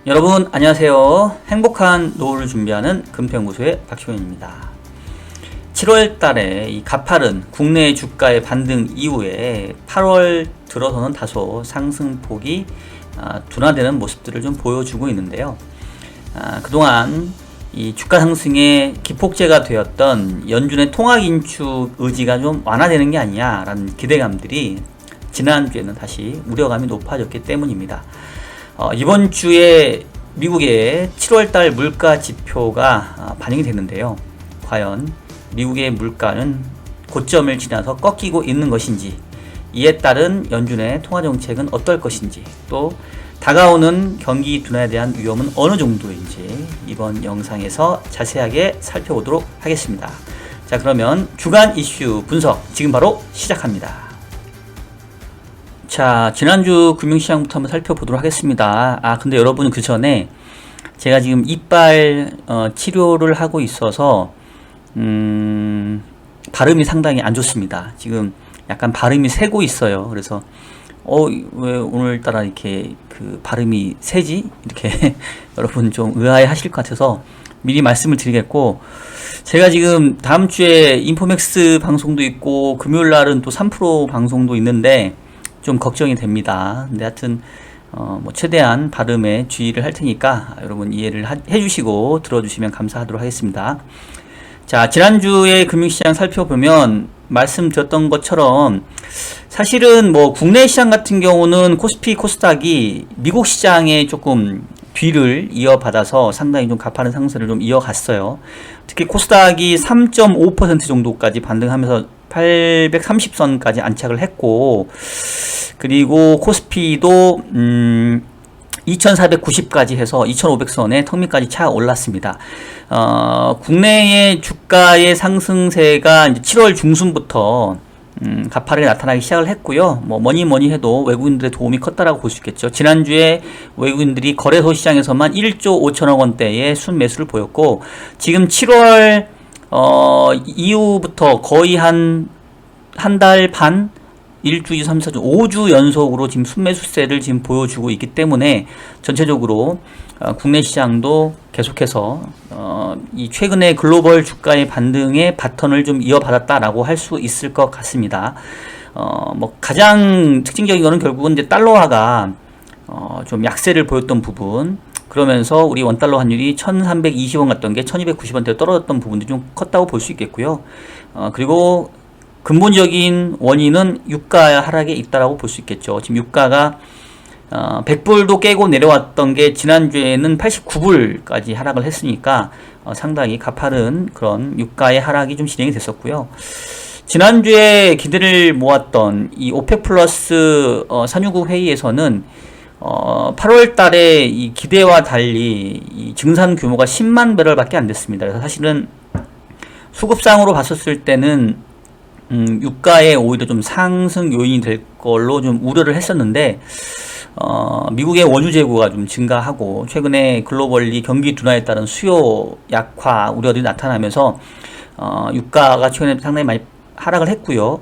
여러분 안녕하세요. 행복한 노후를 준비하는 금태연구소의 박시원입니다. 7월 달에 이 가파른 국내 주가의 반등 이후에 8월 들어서는 다소 상승폭이 둔화되는 모습들을 좀 보여주고 있는데요. 그동안 이 주가 상승의 기폭제가 되었던 연준의 통화 긴축 의지가 좀 완화되는 게 아니냐라는 기대감들이 지난주에는 다시 우려감이 높아졌기 때문입니다. 이번 주에 미국의 7월달 물가 지표가 반영이 됐는데요. 과연 미국의 물가는 고점을 지나서 꺾이고 있는 것인지, 이에 따른 연준의 통화정책은 어떨 것인지, 또 다가오는 경기 둔화에 대한 위험은 어느 정도인지 이번 영상에서 자세하게 살펴보도록 하겠습니다. 자, 그러면 주간 이슈 분석 지금 바로 시작합니다. 자, 지난주 금융시장부터 한번 살펴보도록 하겠습니다. 근데 여러분, 그 전에 제가 지금 이빨 치료를 하고 있어서 발음이 상당히 안 좋습니다. 지금 약간 발음이 새고 있어요. 그래서 왜 오늘따라 이렇게 그 발음이 새지? 이렇게 여러분 좀 의아해 하실 것 같아서 미리 말씀을 드리겠고, 제가 지금 다음 주에 인포맥스 방송도 있고 금요일 날은 또 3프로 방송도 있는데 좀 걱정이 됩니다. 근데 하여튼 최대한 발음에 주의를 할 테니까 여러분 이해를 해주시고 들어주시면 감사하도록 하겠습니다. 자, 지난주에 금융시장 살펴보면 말씀드렸던 것처럼 사실은 국내 시장 같은 경우는 코스피, 코스닥이 미국 시장에 조금 뒤를 이어받아서 상당히 좀 가파른 상승을 좀 이어갔어요. 특히 코스닥이 3.5% 정도까지 반등하면서 830선까지 안착을 했고, 그리고 코스피도 2490까지 해서 2500선에 턱밑까지 차 올랐습니다. 국내의 주가의 상승세가 이제 7월 중순부터 가파르게 나타나기 시작을 했고요. 뭐니 해도 외국인들의 도움이 컸다라고 볼 수 있겠죠. 지난주에 외국인들이 거래소 시장에서만 1조 5천억 원대의 순매수를 보였고, 지금 7월 이후부터 거의 한 달 반, 1주, 2주, 3주, 4주, 5주 연속으로 지금 순매수세를 지금 보여주고 있기 때문에 전체적으로 국내 시장도 계속해서 이 최근에 글로벌 주가의 반등의 바턴을 좀 이어받았다라고 할 수 있을 것 같습니다. 가장 특징적인 거는 결국은 이제 달러화가 좀 약세를 보였던 부분, 그러면서 우리 원달러 환율이 1320원 갔던 게 1290원대로 떨어졌던 부분도 좀 컸다고 볼 수 있겠고요. 그리고 근본적인 원인은 유가 하락에 있다라고 볼 수 있겠죠. 지금 유가가 100불도 깨고 내려왔던 게 지난주에는 89불까지 하락을 했으니까 상당히 가파른 그런 유가의 하락이 좀 진행이 됐었고요. 지난주에 기대를 모았던 이 오펙 플러스 산유국 회의에서는 8월 달에 이 기대와 달리 이 증산 규모가 10만 배럴밖에 안 됐습니다. 그래서 사실은 수급상으로 봤었을 때는 유가에 오히려 좀 상승 요인이 될 걸로 좀 우려를 했었는데, 미국의 원유 재고가 좀 증가하고 최근에 글로벌리 경기 둔화에 따른 수요 약화 우려들이 나타나면서 유가가 최근에 상당히 많이 하락을 했고요.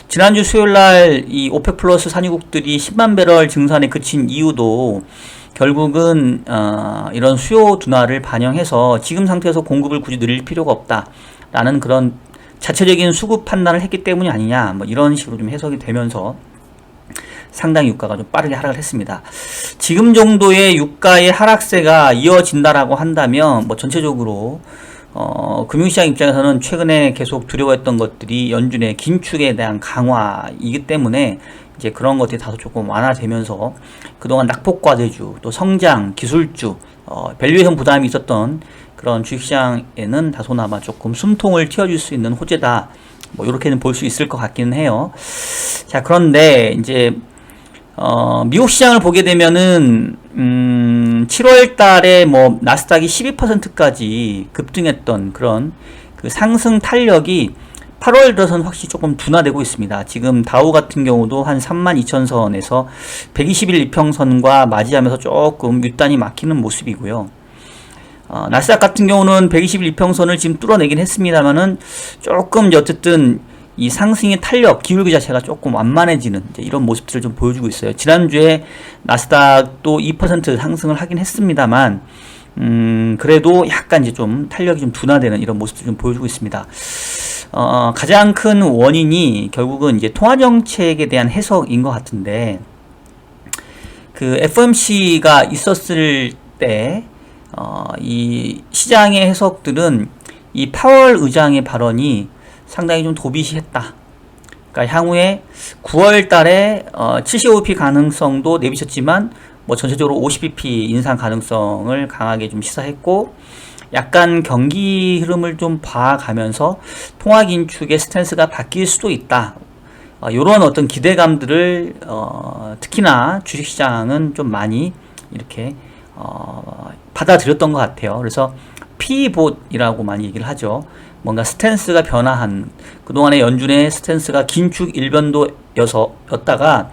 지난주 수요일날 이 오펙 플러스 산유국들이 10만 배럴 증산에 그친 이유도 결국은 이런 수요 둔화를 반영해서 지금 상태에서 공급을 굳이 늘릴 필요가 없다라는 그런 자체적인 수급 판단을 했기 때문이 아니냐, 이런 식으로 좀 해석이 되면서 상당히 유가가 좀 빠르게 하락을 했습니다. 지금 정도의 유가의 하락세가 이어진다라고 한다면 전체적으로 금융시장 입장에서는 최근에 계속 두려워했던 것들이 연준의 긴축에 대한 강화이기 때문에 이제 그런 것들이 다소 조금 완화되면서 그동안 낙폭과대주, 또 성장, 기술주, 밸류에이션 부담이 있었던 그런 주식시장에는 다소나마 조금 숨통을 틔워줄 수 있는 호재다, 이렇게는 볼 수 있을 것 같기는 해요. 자, 그런데 이제 미국 시장을 보게 되면은 7월 달에 나스닥이 12%까지 급등했던 그런 그 상승 탄력이 8월 들어서는 확실히 조금 둔화되고 있습니다. 지금 다우 같은 경우도 한 32,000선에서 120일 이평선과 맞이하면서 조금 윗단이 막히는 모습이고요. 나스닥 같은 경우는 120일 이평선을 지금 뚫어내긴 했습니다만은 조금 어쨌든 이 상승의 탄력, 기울기 자체가 조금 완만해지는 이제 이런 모습들을 좀 보여주고 있어요. 지난주에 나스닥도 2% 상승을 하긴 했습니다만, 그래도 약간 이제 좀 탄력이 좀 둔화되는 이런 모습을 좀 보여주고 있습니다. 가장 큰 원인이 결국은 이제 통화정책에 대한 해석인 것 같은데, 그 FOMC가 있었을 때, 이 시장의 해석들은 이 파월 의장의 발언이 상당히 좀 도비시했다. 그러니까 향후에 9월 달에 75bp 가능성도 내비쳤지만 뭐 전체적으로 50bp 인상 가능성을 강하게 좀 시사했고, 약간 경기 흐름을 좀 봐가면서 통화 긴축의 스탠스가 바뀔 수도 있다. 이런 어떤 기대감들을 특히나 주식시장은 좀 많이 이렇게 받아들였던 것 같아요. 그래서 피봇이라고 많이 얘기를 하죠. 뭔가 스탠스가 변화한, 그동안의 연준의 스탠스가 긴축 일변도였다가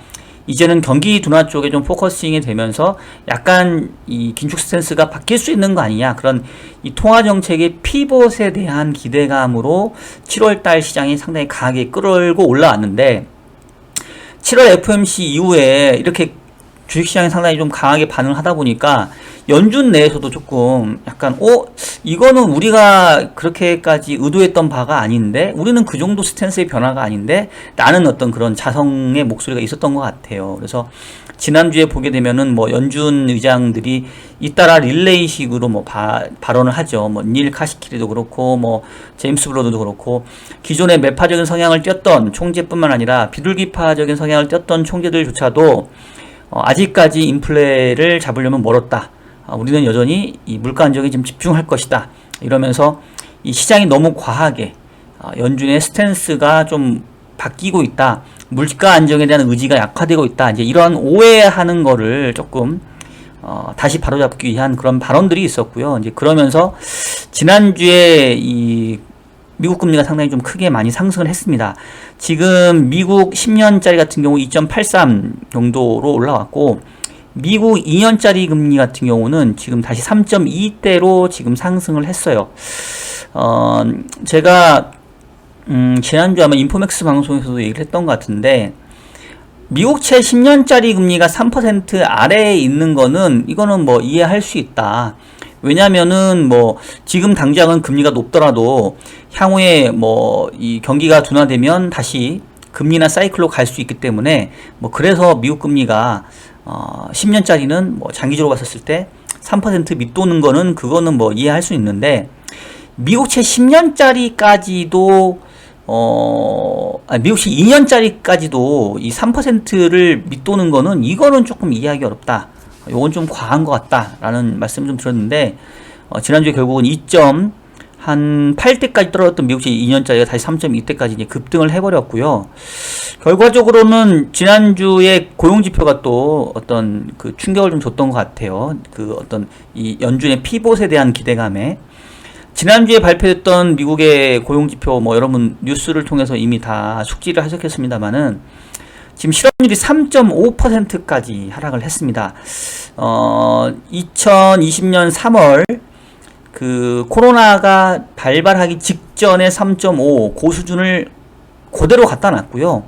이제는 경기 둔화 쪽에 좀 포커싱이 되면서 약간 이 긴축 스탠스가 바뀔 수 있는 거 아니냐, 그런 이 통화 정책의 피봇에 대한 기대감으로 7월달 시장이 상당히 강하게 끌어올고 올라왔는데, 7월 FOMC 이후에 이렇게 주식시장이 상당히 좀 강하게 반응을 하다 보니까 연준 내에서도 조금 약간 이거는 우리가 그렇게까지 의도했던 바가 아닌데, 우리는 그 정도 스탠스의 변화가 아닌데 라는 어떤 그런 자성의 목소리가 있었던 것 같아요. 그래서 지난주에 보게 되면은 뭐 연준 의장들이 잇따라 릴레이식으로 뭐 발언을 하죠. 뭐 닐 카시키리도 그렇고 뭐 제임스 블러드도 그렇고, 기존의 매파적인 성향을 띄었던 총재뿐만 아니라 비둘기파적인 성향을 띄었던 총재들조차도 아직까지 인플레를 잡으려면 멀었다. 우리는 여전히 이 물가 안정에 좀 집중할 것이다. 이러면서 이 시장이 너무 과하게 연준의 스탠스가 좀 바뀌고 있다. 물가 안정에 대한 의지가 약화되고 있다. 이제 이런 오해하는 거를 조금 다시 바로잡기 위한 그런 발언들이 있었고요. 이제 그러면서 지난주에 이 미국 금리가 상당히 좀 크게 많이 상승을 했습니다. 지금 미국 10년짜리 같은 경우 2.83 정도로 올라왔고, 미국 2년짜리 금리 같은 경우는 지금 다시 3.2대로 지금 상승을 했어요. 제가 지난주 아마 인포맥스 방송에서도 얘기를 했던 것 같은데, 미국채 10년짜리 금리가 3% 아래에 있는 거는 이거는 뭐 이해할 수 있다. 왜냐면은 뭐 지금 당장은 금리가 높더라도 향후에 뭐 이 경기가 둔화되면 다시 금리나 사이클로 갈 수 있기 때문에, 뭐 그래서 미국 금리가 10년짜리는 뭐 장기적으로 봤었을 때 3% 밑도는 거는 그거는 뭐 이해할 수 있는데, 미국채 10년짜리까지도 미국채 2년짜리까지도 이 3%를 밑도는 거는 이거는 조금 이해하기 어렵다. 요건 좀 과한 것 같다라는 말씀 좀 드렸는데, 지난주에 결국은 2.8대까지 떨어졌던 미국채 2년짜리가 다시 3.2대까지 이제 급등을 해버렸고요. 결과적으로는 지난주에 고용지표가 또 어떤 그 충격을 좀 줬던 것 같아요. 그 어떤 이 연준의 피봇에 대한 기대감에. 지난주에 발표됐던 미국의 고용지표 뭐 여러분 뉴스를 통해서 이미 다 숙지를 하셨겠습니다만은, 지금 실업률이 3.5%까지 하락을 했습니다. 2020년 3월 그 코로나가 발발하기 직전에 3.5 고수준을 그대로 갖다 놨고요.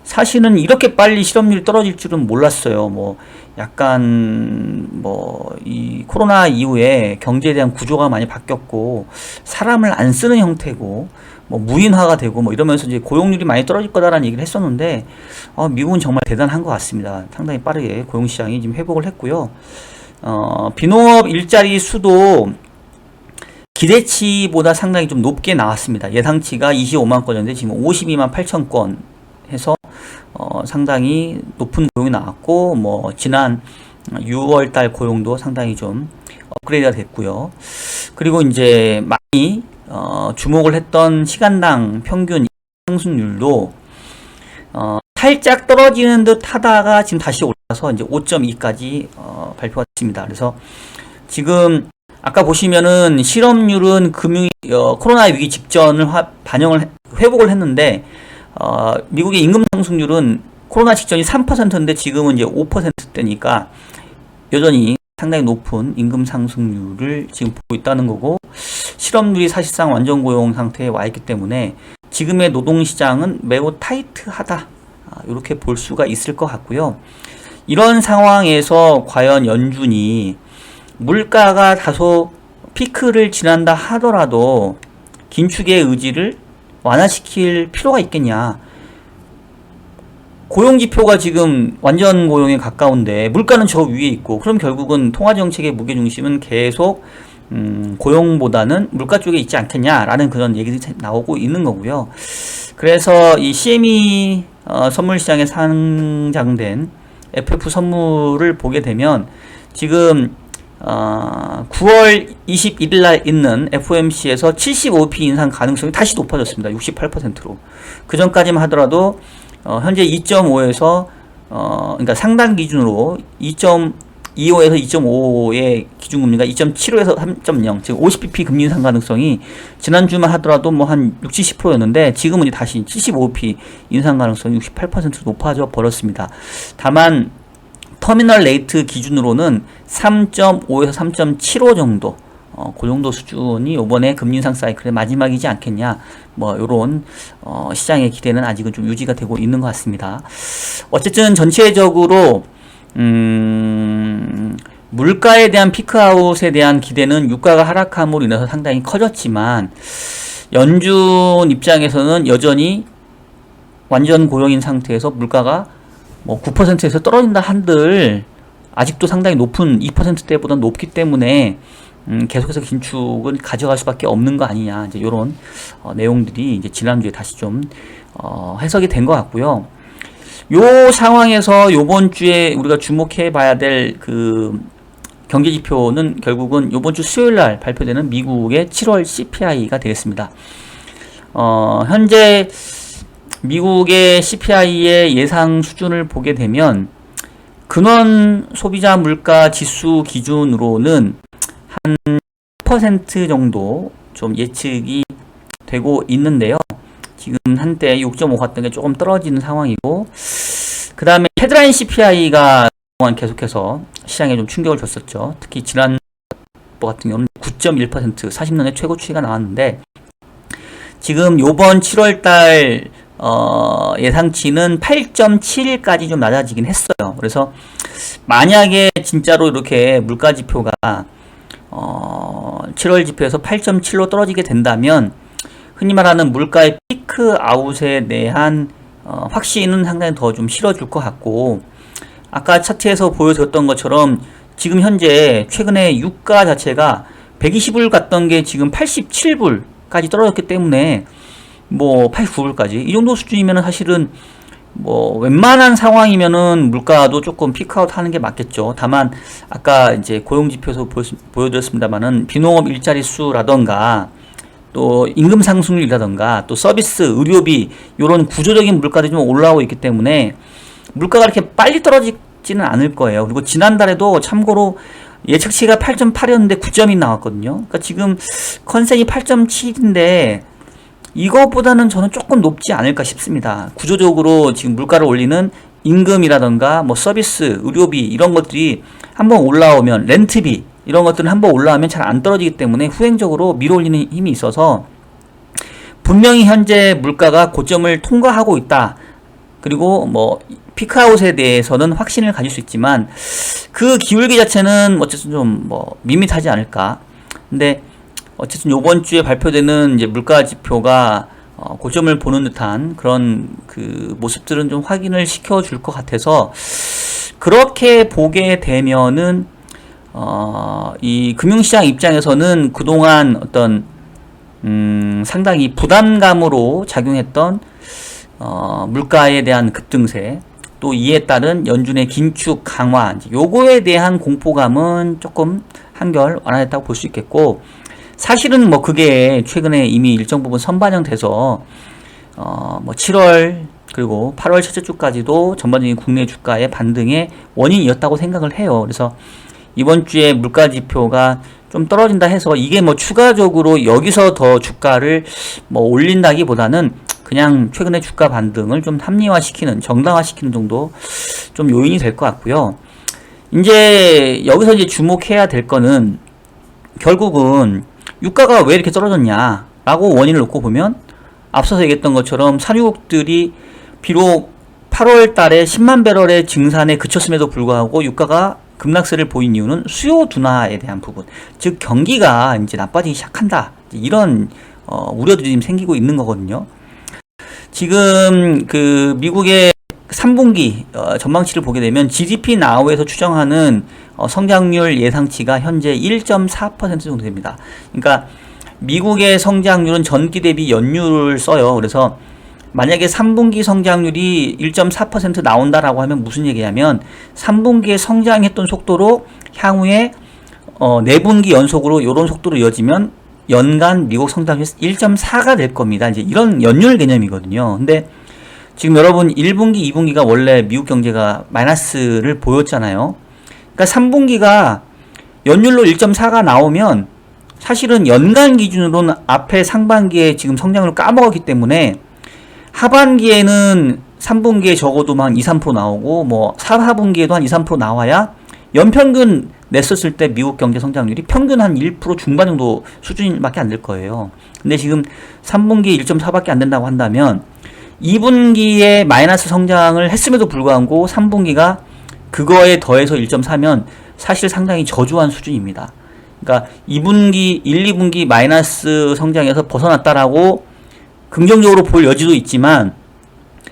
사실은 이렇게 빨리 실업률이 떨어질 줄은 몰랐어요. 뭐 약간 뭐 이 코로나 이후에 경제에 대한 구조가 많이 바뀌었고, 사람을 안 쓰는 형태고 뭐 무인화가 되고 뭐 이러면서 이제 고용률이 많이 떨어질 거다라는 얘기를 했었는데, 미국은 정말 대단한 것 같습니다. 상당히 빠르게 고용시장이 지금 회복을 했고요. 비농업 일자리 수도 기대치보다 상당히 좀 높게 나왔습니다. 예상치가 25만 건인데 지금 52만 8천 건 해서 상당히 높은 고용이 나왔고, 뭐 지난 6월달 고용도 상당히 좀 업그레이드가 됐고요. 그리고 이제 많이 주목을 했던 시간당 평균 상승률도 살짝 떨어지는 듯 하다가 지금 다시 올라서 이제 5.2까지 발표가 됐습니다. 그래서 지금 아까 보시면은 실업률은 코로나 위기 직전을 회복을 했는데, 미국의 임금 상승률은 코로나 직전이 3%인데 지금은 이제 5%대니까 여전히 상당히 높은 임금 상승률을 지금 보고 있다는 거고, 실업률이 사실상 완전 고용 상태에 와 있기 때문에 지금의 노동시장은 매우 타이트하다. 이렇게 볼 수가 있을 것 같고요. 이런 상황에서 과연 연준이 물가가 다소 피크를 지난다 하더라도 긴축의 의지를 완화시킬 필요가 있겠냐. 고용지표가 지금 완전 고용에 가까운데 물가는 저 위에 있고, 그럼 결국은 통화정책의 무게중심은 계속 고용보다는 물가 쪽에 있지 않겠냐라는 그런 얘기들이 나오고 있는 거고요. 그래서 이 CME 선물시장에 상장된 FF 선물을 보게 되면 지금 9월 21일 날 있는 FOMC에서 75p 인상 가능성이 다시 높아졌습니다. 68%로. 그 전까지만 하더라도 현재 2.5에서 그러니까 상단 기준으로 2.25에서 2.5의 기준금리가 2.75에서 3.0, 즉 50bp 금리 인상 가능성이 지난주만 하더라도 뭐 한 60, 70%였는데 지금은 다시 75p 인상 가능성이 68%로 높아져 버렸습니다. 다만 터미널 레이트 기준으로는 3.5에서 3.75 정도, 그 정도 수준이 이번에 금리 인상 사이클의 마지막이지 않겠냐, 뭐 요런 시장의 기대는 아직은 좀 유지가 되고 있는 것 같습니다. 어쨌든 전체적으로 물가에 대한 피크아웃에 대한 기대는 유가가 하락함으로 인해서 상당히 커졌지만, 연준 입장에서는 여전히 완전 고용인 상태에서 물가가 뭐 9%에서 떨어진다 한들 아직도 상당히 높은 2%대보다 높기 때문에 계속해서 긴축은 가져갈 수밖에 없는 거 아니냐, 이제 이런 내용들이 이제 지난주에 다시 좀 해석이 된 것 같고요. 요 상황에서 요번 주에 우리가 주목해 봐야 될 그 경제 지표는 결국은 요번 주 수요일 날 발표되는 미국의 7월 CPI가 되겠습니다. 현재 미국의 CPI의 예상 수준을 보게 되면 근원 소비자 물가 지수 기준으로는 한 10% 정도 좀 예측이 되고 있는데요. 지금 한때 6.5 갔던 게 조금 떨어지는 상황이고, 그 다음에 헤드라인 CPI가 그동안 계속해서 시장에 좀 충격을 줬었죠. 특히 지난 같은 경우는 9.1% 40년의 최고치가 나왔는데, 지금 요번 7월달 예상치는 8.7까지 좀 낮아지긴 했어요. 그래서 만약에 진짜로 이렇게 물가 지표가 7월 지표에서 8.7로 떨어지게 된다면 흔히 말하는 물가의 피크 아웃에 대한 확신은 상당히 더 좀 실어줄 것 같고, 아까 차트에서 보여줬던 것처럼 지금 현재 최근에 유가 자체가 120불 갔던 게 지금 87불까지 떨어졌기 때문에, 뭐 89불까지 이 정도 수준이면 사실은 뭐 웬만한 상황이면은 물가도 조금 피크아웃 하는 게 맞겠죠. 다만 아까 이제 고용지표에서 보여드렸습니다만은 비농업 일자리 수라던가 또 임금 상승률이라던가 또 서비스, 의료비 이런 구조적인 물가들이 좀 올라오고 있기 때문에 물가가 이렇게 빨리 떨어지지는 않을 거예요. 그리고 지난달에도 참고로 예측치가 8.8이었는데 9점이 나왔거든요. 그러니까 지금 컨센이 8.7인데 이것보다는 저는 조금 높지 않을까 싶습니다. 구조적으로 지금 물가를 올리는 임금이라던가 뭐 서비스, 의료비 이런 것들이 한번 올라오면, 렌트비 이런 것들은 한번 올라오면 잘 안 떨어지기 때문에 후행적으로 밀어올리는 힘이 있어서 분명히 현재 물가가 고점을 통과하고 있다. 그리고 뭐 피크아웃에 대해서는 확신을 가질 수 있지만 그 기울기 자체는 어쨌든 좀 뭐 밋밋하지 않을까. 근데 어쨌든 요번 주에 발표되는 이제 물가 지표가 고점을 보는 듯한 그런 그 모습들은 좀 확인을 시켜줄 것 같아서, 그렇게 보게 되면은 이 금융시장 입장에서는 그동안 어떤 상당히 부담감으로 작용했던 물가에 대한 급등세, 또 이에 따른 연준의 긴축 강화, 요거에 대한 공포감은 조금 한결 완화됐다고 볼 수 있겠고, 사실은 뭐 그게 최근에 이미 일정 부분 선반영돼서 뭐 7월 그리고 8월 첫째 주까지도 전반적인 국내 주가의 반등의 원인이었다고 생각을 해요. 그래서 이번 주에 물가 지표가 좀 떨어진다 해서 이게 뭐 추가적으로 여기서 더 주가를 뭐 올린다기보다는 그냥 최근의 주가 반등을 좀 합리화시키는, 정당화시키는 정도 좀 요인이 될 것 같고요. 이제 여기서 이제 주목해야 될 거는 결국은 유가가 왜 이렇게 떨어졌냐라고 원인을 놓고 보면 앞서서 얘기했던 것처럼 산유국들이 비록 8월 달에 10만 배럴의 증산에 그쳤음에도 불구하고 유가가 급락세를 보인 이유는 수요 둔화에 대한 부분, 즉 경기가 이제 나빠지기 시작한다, 이런 우려들이 지금 생기고 있는 거거든요. 지금 그 미국의 3분기 전망치를 보게 되면 GDP 나우에서 추정하는 성장률 예상치가 현재 1.4% 정도 됩니다. 그러니까 미국의 성장률은 전기 대비 연율을 써요. 그래서 만약에 3분기 성장률이 1.4% 나온다라고 하면 무슨 얘기냐면 3분기에 성장했던 속도로 향후에 4분기 연속으로 이런 속도로 이어지면 연간 미국 성장률이 1.4가 될 겁니다. 이제 이런 연율 개념이거든요. 근데 지금 여러분 1분기, 2분기가 원래 미국 경제가 마이너스를 보였잖아요. 그러니까 3분기가 연율로 1.4가 나오면 사실은 연간 기준으로는 앞에 상반기에 지금 성장률을 까먹었기 때문에 하반기에는 3분기에 적어도 한 2, 3% 나오고 뭐 4분기에도 한 2, 3% 나와야 연평균 냈었을 때 미국 경제 성장률이 평균 한 1% 중반 정도 수준밖에 안 될 거예요. 근데 지금 3분기에 1.4밖에 안 된다고 한다면 2분기에 마이너스 성장을 했음에도 불구하고 3분기가 그거에 더해서 1.4면 사실 상당히 저조한 수준입니다. 그러니까 2분기, 1, 2분기 마이너스 성장에서 벗어났다라고 긍정적으로 볼 여지도 있지만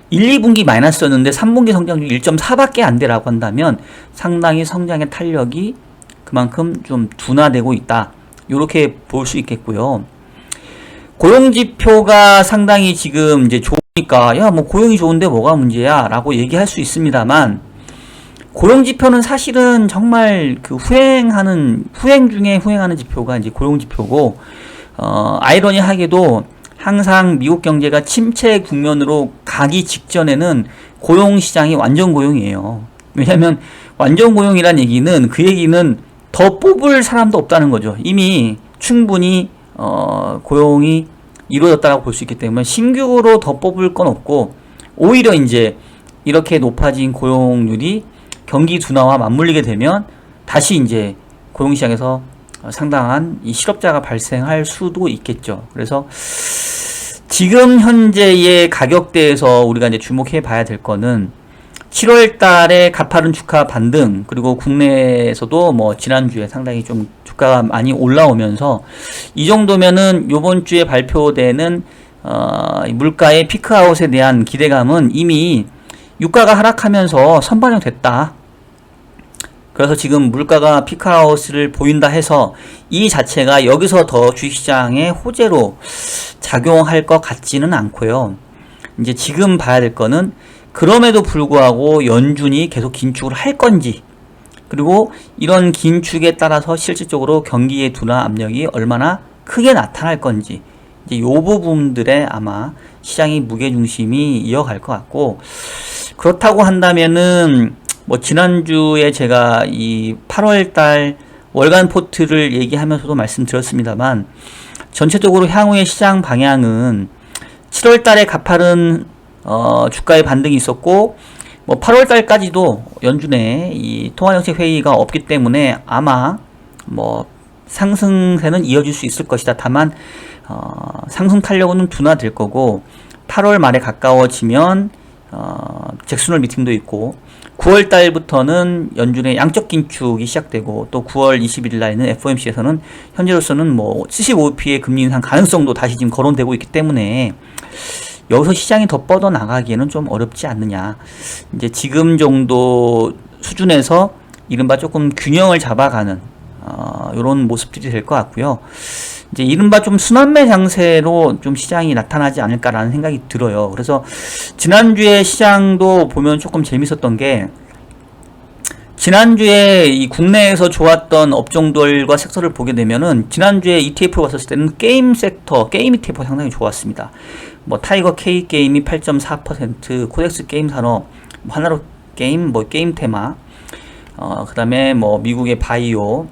1, 2분기 마이너스였는데 3분기 성장률 1.4밖에 안 되라고 한다면 상당히 성장의 탄력이 그만큼 좀 둔화되고 있다, 이렇게 볼 수 있겠고요. 고용지표가 상당히 지금 이제 좋으니까 야 뭐 고용이 좋은데 뭐가 문제야 라고 얘기할 수 있습니다만, 고용지표는 사실은 정말 그 후행 중에 후행하는 지표가 이제 고용지표고, 아이러니하게도 항상 미국 경제가 침체 국면으로 가기 직전에는 고용시장이 완전 고용이에요. 왜냐하면 완전 고용이란 얘기는 그 얘기는 더 뽑을 사람도 없다는 거죠. 이미 충분히 고용이 이루어졌다고 볼 수 있기 때문에 신규로 더 뽑을 건 없고, 오히려 이제 이렇게 높아진 고용률이 경기 둔화와 맞물리게 되면 다시 이제 고용시장에서 상당한 이 실업자가 발생할 수도 있겠죠. 그래서 지금 현재의 가격대에서 우리가 이제 주목해 봐야 될 거는 7월 달에 가파른 주가 반등, 그리고 국내에서도 뭐 지난주에 상당히 좀 주가가 많이 올라오면서 이 정도면은 요번 주에 발표되는 물가의 피크아웃에 대한 기대감은 이미 유가가 하락하면서 선반영됐다. 그래서 지금 물가가 피크아웃을 보인다 해서 이 자체가 여기서 더 주식시장의 호재로 작용할 것 같지는 않고요. 이제 지금 봐야 될 거는 그럼에도 불구하고 연준이 계속 긴축을 할 건지, 그리고 이런 긴축에 따라서 실질적으로 경기의 둔화 압력이 얼마나 크게 나타날 건지, 이제 요 부분들에 아마 시장의 무게중심이 이어갈 것 같고, 그렇다고 한다면은 뭐 지난주에 제가 이 8월달 월간 포트를 얘기하면서도 말씀드렸습니다만, 전체적으로 향후의 시장 방향은 7월달에 가파른 주가의 반등이 있었고, 뭐 8월달까지도 연준의 이 통화정책 회의가 없기 때문에 아마 뭐 상승세는 이어질 수 있을 것이다. 다만 상승 탄력은 둔화될 거고, 8월 말에 가까워지면 잭슨홀 미팅도 있고, 9월 달부터는 연준의 양적 긴축이 시작되고, 또 9월 21일 날에는 FOMC에서는 현재로서는 뭐 75bp의 금리 인상 가능성도 다시 지금 거론되고 있기 때문에 여기서 시장이 더 뻗어 나가기에는 좀 어렵지 않느냐. 이제 지금 정도 수준에서 이른바 조금 균형을 잡아가는 이런 모습들이 될 것 같고요. 이제 이른바 좀 순환매 장세로 좀 시장이 나타나지 않을까라는 생각이 들어요. 그래서 지난주에 시장도 보면 조금 재밌었던 게, 지난주에 이 국내에서 좋았던 업종들과 섹터를 보게 되면은 지난주에 ETF로 봤을 때는 게임 섹터, 게임 ETF가 상당히 좋았습니다. 뭐 타이거 K 게임이 8.4%, 코덱스 게임 산업, 하나로 게임, 뭐 게임 테마, 그 다음에 뭐 미국의 바이오,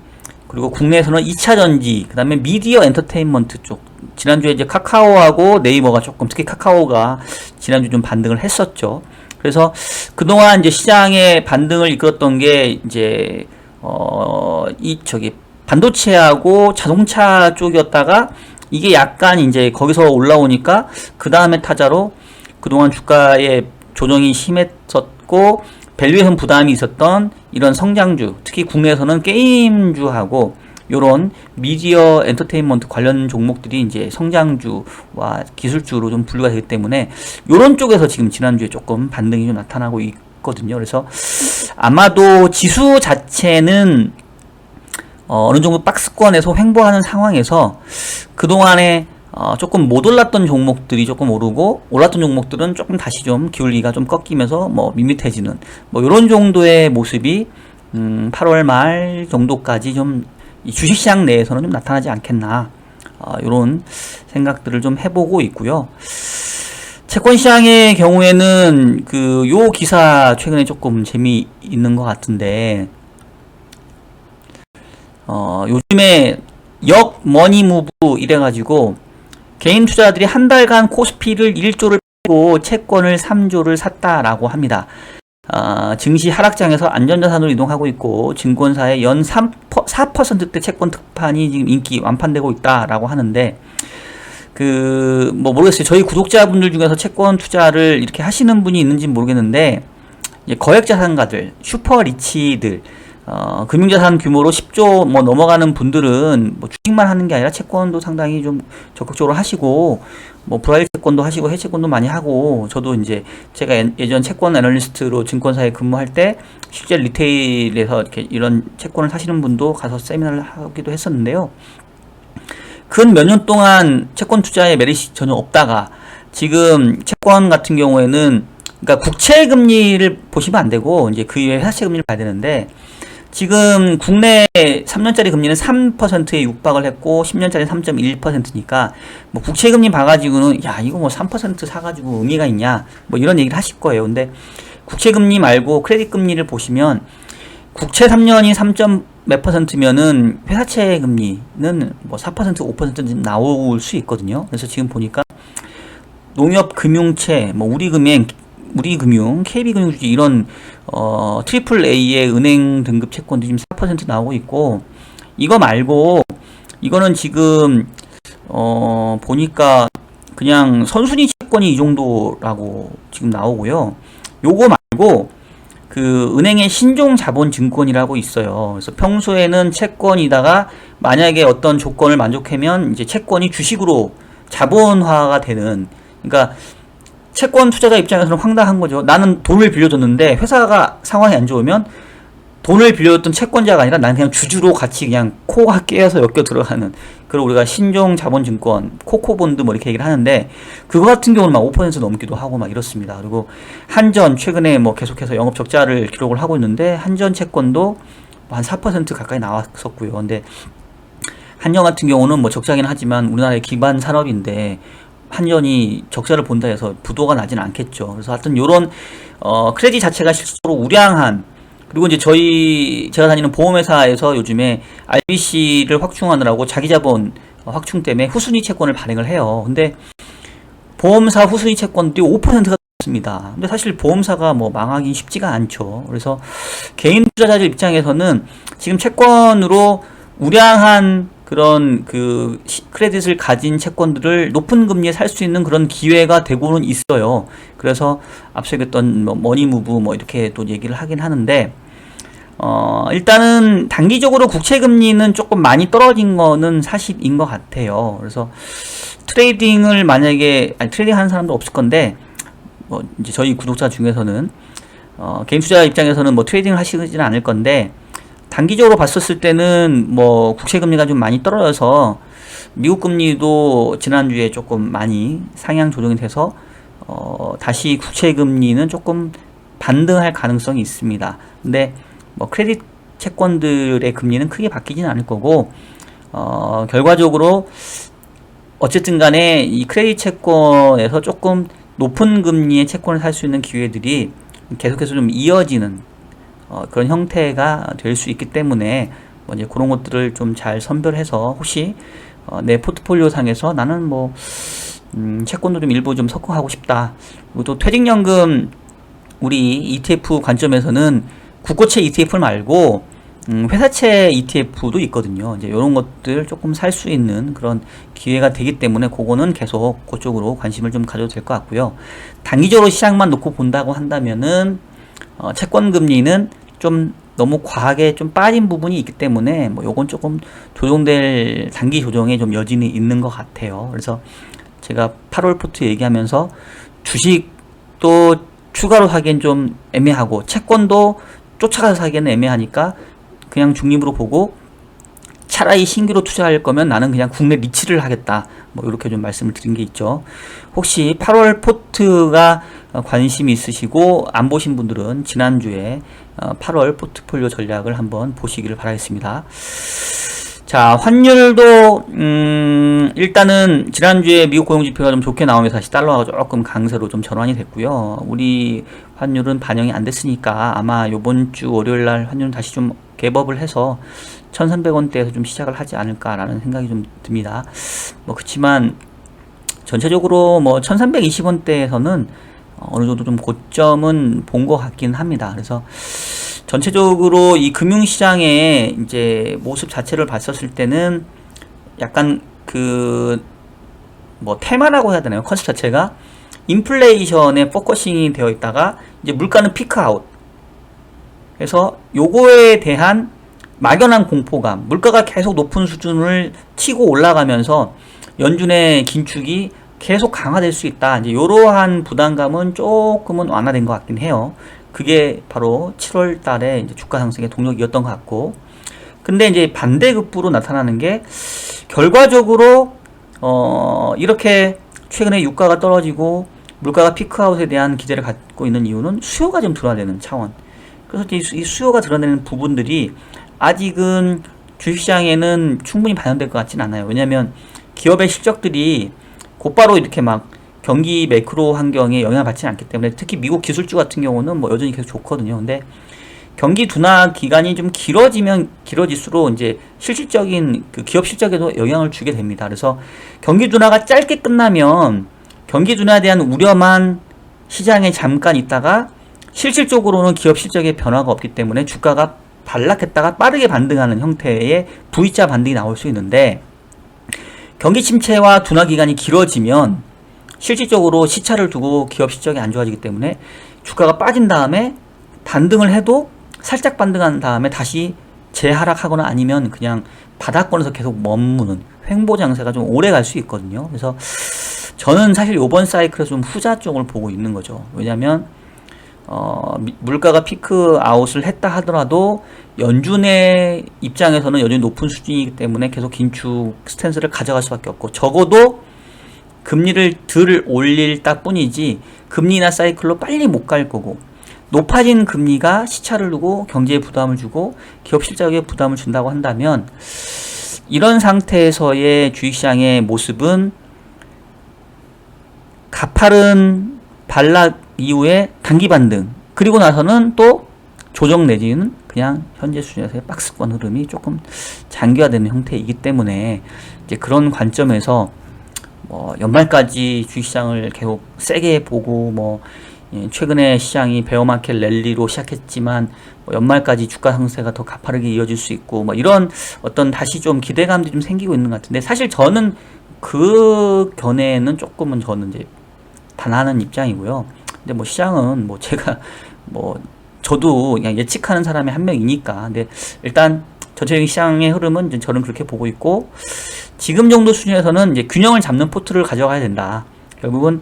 그리고 국내에서는 2차 전지, 그 다음에 미디어 엔터테인먼트 쪽. 지난주에 이제 카카오하고 네이버가 조금, 특히 카카오가 지난주 좀 반등을 했었죠. 그래서 그동안 이제 시장의 반등을 이끌었던 게 이제, 반도체하고 자동차 쪽이었다가 이게 약간 이제 거기서 올라오니까 그 다음에 타자로 그동안 주가의 조정이 심했었고 밸류에이션 부담이 있었던 이런 성장주, 특히 국내에서는 게임주하고 요런 미디어 엔터테인먼트 관련 종목들이 이제 성장주와 기술주로 좀 분류가 되기 때문에 요런 쪽에서 지금 지난주에 조금 반등이 좀 나타나고 있거든요. 그래서 아마도 지수 자체는 어느 정도 박스권에서 횡보하는 상황에서 그동안에 조금 못 올랐던 종목들이 조금 오르고 올랐던 종목들은 조금 다시 좀 기울기가 좀 꺾이면서 뭐 밋밋해지는 뭐 이런 정도의 모습이 8월 말 정도까지 좀 이 주식시장 내에서는 좀 나타나지 않겠나 이런 생각들을 좀 해보고 있고요. 채권시장의 경우에는 그 요 기사 최근에 조금 재미있는 것 같은데 요즘에 역 머니무브 이래가지고 개인 투자자들이 한 달간 코스피를 1조를 빼고 채권을 3조를 샀다라고 합니다. 증시 하락장에서 안전자산으로 이동하고 있고 증권사의 연 4%대 채권 특판이 지금 인기 완판되고 있다라고 하는데 뭐 모르겠어요. 저희 구독자분들 중에서 채권 투자를 이렇게 하시는 분이 있는지 모르겠는데 거액자산가들, 슈퍼리치들 금융자산 규모로 10조 뭐 넘어가는 분들은 뭐 주식만 하는 게 아니라 채권도 상당히 좀 적극적으로 하시고 뭐 브라일 채권도 하시고 해채권도 많이 하고 저도 이제 제가 예전 채권 애널리스트로 증권사에 근무할 때 실제 리테일에서 이렇게 이런 채권을 사시는 분도 가서 세미나를 하기도 했었는데요. 근 몇 년 동안 채권 투자에 메리트 전혀 없다가 지금 채권 같은 경우에는 그러니까 국채 금리를 보시면 안 되고 이제 그 이외에 회사채 금리를 봐야 되는데 지금 국내 3년짜리 금리는 3%에 육박을 했고 10년짜리 3.1%니까 뭐 국채 금리 봐가지고는 야 이거 뭐 3% 사가지고 의미가 있냐 뭐 이런 얘기를 하실 거예요. 근데 국채 금리 말고 크레딧 금리를 보시면 국채 3년이 3. 몇 %면은 회사채 금리는 뭐 4% 5% 나올 수 있거든요. 그래서 지금 보니까 농협 금융채, 뭐 우리금융, KB금융주주 이런 트리플 A의 은행 등급 채권도 지금 4% 나오고 있고 이거 말고 이거는 지금 보니까 그냥 선순위 채권이 이 정도라고 지금 나오고요. 요거 말고 그 은행의 신종 자본증권이라고 있어요. 그래서 평소에는 채권이다가 만약에 어떤 조건을 만족하면 이제 채권이 주식으로 자본화가 되는, 그러니까 채권 투자자 입장에서는 황당한 거죠. 나는 돈을 빌려줬는데 회사가 상황이 안 좋으면 돈을 빌려줬던 채권자가 아니라 나는 그냥 주주로 같이 그냥 코가 깨어서 엮여 들어가는, 그리고 우리가 신종 자본증권, 코코본드 뭐 이렇게 얘기를 하는데 그거 같은 경우는 막 5% 넘기도 하고 막 이렇습니다. 그리고 한전 최근에 뭐 계속해서 영업 적자를 기록을 하고 있는데 한전 채권도 한 4% 가까이 나왔었고요. 근데 한전 같은 경우는 뭐 적자긴 하지만 우리나라의 기반 산업인데 한전이 적자를 본다 해서 부도가 나진 않겠죠. 그래서 하여튼 요런 크레딧 자체가 실제로 우량한, 그리고 이제 제가 다니는 보험회사에서 요즘에 RBC를 확충하느라고 자기자본 확충 때문에 후순위 채권을 발행을 해요. 근데 보험사 후순위 채권들이 5%가 넘습니다. 근데 사실 보험사가 뭐 망하기 쉽지가 않죠. 그래서 개인 투자자들 입장에서는 지금 채권으로 우량한 그런 그 크레딧을 가진 채권들을 높은 금리에 살 수 있는 그런 기회가 되고는 있어요. 그래서 앞서 얘기했던 뭐 머니무브 뭐 이렇게 또 얘기를 하긴 하는데 일단은 단기적으로 국채 금리는 조금 많이 떨어진 거는 사실인 것 같아요. 그래서 트레이딩을 만약에 트레이딩 하는 사람도 없을 건데 뭐 이제 저희 구독자 중에서는 개인 투자 입장에서는 뭐 트레이딩을 하시지는 않을 건데 단기적으로 봤었을 때는 뭐 국채 금리가 좀 많이 떨어져서 미국 금리도 지난주에 조금 많이 상향 조정이 돼서 다시 국채 금리는 조금 반등할 가능성이 있습니다. 근데 뭐 크레딧 채권들의 금리는 크게 바뀌지는 않을 거고 결과적으로 어쨌든 간에 이 크레딧 채권에서 조금 높은 금리의 채권을 살 수 있는 기회들이 계속해서 좀 이어지는 그런 형태가 될 수 있기 때문에 뭐 이제 그런 것들을 좀 잘 선별해서 혹시 내 포트폴리오 상에서 나는 뭐 채권도 좀 일부 좀 섞어하고 싶다. 그리고 또 퇴직연금 우리 ETF 관점에서는 국고채 ETF 말고 회사채 ETF도 있거든요. 이제 이런 것들 조금 살 수 있는 그런 기회가 되기 때문에 그거는 계속 그쪽으로 관심을 좀 가져도 될 것 같고요. 단기적으로 시장만 놓고 본다고 한다면은 채권 금리는 좀 너무 과하게 좀 빠진 부분이 있기 때문에 뭐 요건 조금 조정될 단기 조정에 좀 여진이 있는 것 같아요. 그래서 제가 8월 포트 얘기하면서 주식도 추가로 사기엔 좀 애매하고 채권도 쫓아가서 사기에는 애매하니까 그냥 중립으로 보고 차라리 신규로 투자할 거면 나는 그냥 국내 리츠를 하겠다. 뭐 이렇게 좀 말씀을 드린 게 있죠. 혹시 8월 포트가 관심이 있으시고 안 보신 분들은 지난주에 8월 포트폴리오 전략을 한번 보시기를 바라겠습니다. 자, 환율도 일단은 지난주에 미국 고용지표가 좀 좋게 나오면서 다시 달러가 조금 강세로 좀 전환이 됐고요. 우리 환율은 반영이 안 됐으니까 아마 요번 주 월요일날 환율은 다시 좀 갭업을 해서 1300원대에서 좀 시작을 하지 않을까라는 생각이 좀 듭니다. 뭐 그치만 전체적으로 뭐 1320원대에서는 어느 정도 좀 고점은 본 것 같긴 합니다. 그래서 전체적으로 이 금융시장의 이제 모습 자체를 봤었을 때는 약간 그 뭐 테마라고 해야 되나요? 컨셉 자체가 인플레이션에 포커싱이 되어 있다가 이제 물가는 피크아웃. 그래서 요거에 대한 막연한 공포감, 물가가 계속 높은 수준을 치고 올라가면서 연준의 긴축이 계속 강화될 수 있다. 이제 이러한 부담감은 조금은 완화된 것 같긴 해요. 그게 바로 7월 달에 이제 주가 상승의 동력이었던 것 같고. 근데 이제 반대급부로 나타나는 게 결과적으로 이렇게 최근에 유가가 떨어지고 물가가 피크아웃에 대한 기대를 갖고 있는 이유는 수요가 좀 둔화되는 차원. 그래서 이 수요가 드러내는 부분들이 아직은 주식시장에는 충분히 반영될 것 같진 않아요. 왜냐하면 기업의 실적들이 곧바로 이렇게 막 경기 매크로 환경에 영향을 받지는 않기 때문에 특히 미국 기술주 같은 경우는 뭐 여전히 계속 좋거든요. 근데 경기 둔화 기간이 좀 길어지면 길어질수록 이제 실질적인 그 기업 실적에도 영향을 주게 됩니다. 그래서 경기 둔화가 짧게 끝나면 경기 둔화에 대한 우려만 시장에 잠깐 있다가 실질적으로는 기업 실적에 변화가 없기 때문에 주가가 반락했다가 빠르게 반등하는 형태의 V자 반등이 나올 수 있는데 경기 침체와 둔화 기간이 길어지면 실질적으로 시차를 두고 기업 실적이 안 좋아지기 때문에 주가가 빠진 다음에 반등을 해도 살짝 반등한 다음에 다시 재하락하거나 아니면 그냥 바닥권에서 계속 머무는 횡보 장세가 좀 오래 갈 수 있거든요. 그래서 저는 사실 이번 사이클에서 좀 후자 쪽을 보고 있는 거죠. 왜냐면 물가가 피크아웃을 했다 하더라도 연준의 입장에서는 여전히 높은 수준이기 때문에 계속 긴축 스탠스를 가져갈 수밖에 없고 적어도 금리를 덜 올릴 딱 뿐이지 금리나 사이클로 빨리 못 갈 거고 높아진 금리가 시차를 두고 경제에 부담을 주고 기업 실적에 부담을 준다고 한다면 이런 상태에서의 주식시장의 모습은 가파른 반락 이후에 단기 반등 그리고 나서는 또 조정 내지는 그냥 현재 수준에서의 박스권 흐름이 조금 장기화되는 형태이기 때문에 이제 그런 관점에서 뭐 연말까지 주식시장을 계속 세게 보고 뭐 최근에 시장이 베어마켓 랠리로 시작했지만 뭐 연말까지 주가 상승세가 더 가파르게 이어질 수 있고 뭐 이런 어떤 다시 좀 기대감도 좀 생기고 있는 것 같은데 사실 저는 그 견해는 조금은 저는 이제 반하는 입장이고요. 근데 뭐 시장은 뭐 제가 뭐 저도 그냥 예측하는 사람의 한 명이니까 근데 일단 전체적인 시장의 흐름은 이제 저는 그렇게 보고 있고 지금 정도 수준에서는 이제 균형을 잡는 포트를 가져가야 된다. 결국은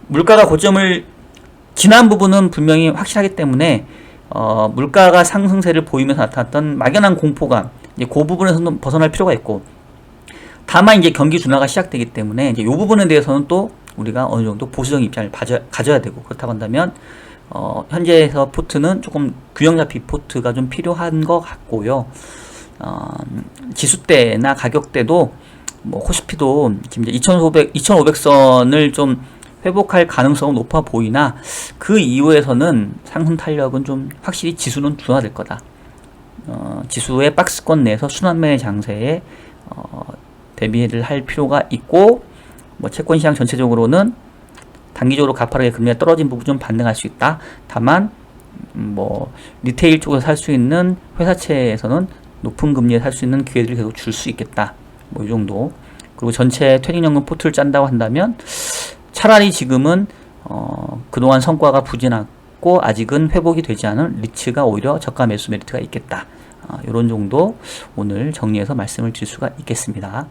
물가가 고점을 지난 부분은 분명히 확실하기 때문에 물가가 상승세를 보이면서 나타났던 막연한 공포감 이제 그 부분에서는 벗어날 필요가 있고 다만 이제 경기 둔화가 시작되기 때문에 이제 이 부분에 대해서는 또 우리가 어느 정도 보수적인 입장을 가져야 되고 그렇다고 한다면 현재에서 포트는 조금 균형 잡힌 포트가 좀 필요한 것 같고요. 지수대나 가격대도 뭐 코스피도 지금 이제 2500선을 좀 회복할 가능성은 높아 보이나 그 이후에서는 상승 탄력은 좀 확실히 지수는 둔화될 거다. 지수의 박스권 내에서 순환매 장세에 대비를 할 필요가 있고 뭐 채권 시장 전체적으로는 단기적으로 가파르게 금리가 떨어진 부분 좀 반등할 수 있다. 다만 뭐 리테일 쪽에서 살 수 있는 회사채에서는 높은 금리에 살 수 있는 기회들이 계속 줄 수 있겠다. 뭐 이 정도. 그리고 전체 퇴직연금 포트를 짠다고 한다면 차라리 지금은 그동안 성과가 부진했고 아직은 회복이 되지 않은 리츠가 오히려 저가 매수 메리트가 있겠다. 이런 정도 오늘 정리해서 말씀을 드릴 수가 있겠습니다.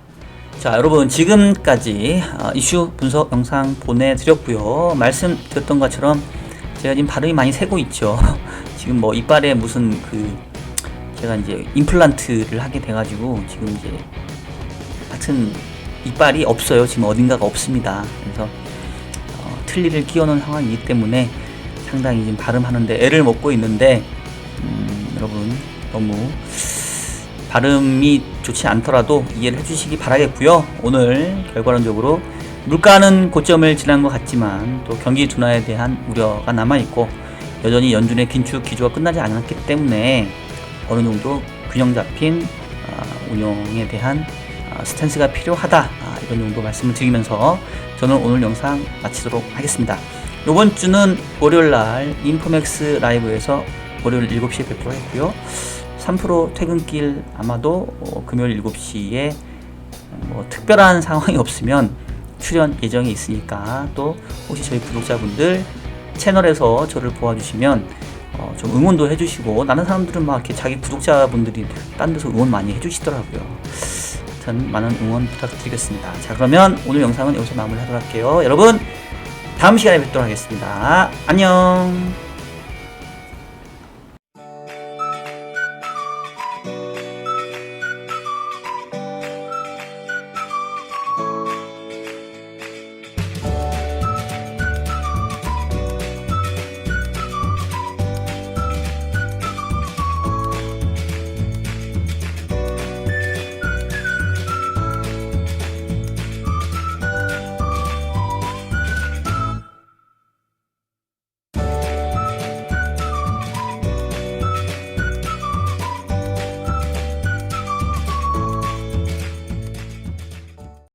자, 여러분 지금까지 이슈 분석 영상 보내드렸고요. 말씀드렸던 것처럼 제가 지금 발음이 많이 새고 있죠. 지금 뭐 이빨에 무슨 제가 이제 임플란트를 하게 돼가지고 지금 이제 하여튼 이빨이 없어요. 지금 어딘가가 없습니다. 그래서 틀니를 끼워놓은 상황이기 때문에 상당히 지금 발음하는데 애를 먹고 있는데 여러분 너무 발음이 좋지 않더라도 이해를 해주시기 바라겠고요. 오늘 결과론적으로 물가는 고점을 지난 것 같지만 또 경기 둔화에 대한 우려가 남아있고 여전히 연준의 긴축 기조가 끝나지 않았기 때문에 어느 정도 균형 잡힌 운영에 대한 스탠스가 필요하다, 이런 정도 말씀을 드리면서 저는 오늘 영상 마치도록 하겠습니다. 이번 주는 월요일날 인포맥스 라이브에서 월요일 7시에 뵙도록 했고요. 3% 퇴근길 아마도 금요일 7시에 뭐 특별한 상황이 없으면 출연 예정이 있으니까 또 혹시 저희 구독자분들 채널에서 저를 도와주시면 좀 응원도 해주시고, 다른 사람들은 막 이렇게 자기 구독자분들이 딴 데서 응원 많이 해주시더라고요. 하여튼 많은 응원 부탁드리겠습니다. 자, 그러면 오늘 영상은 여기서 마무리하도록 할게요. 여러분 다음 시간에 뵙도록 하겠습니다. 안녕.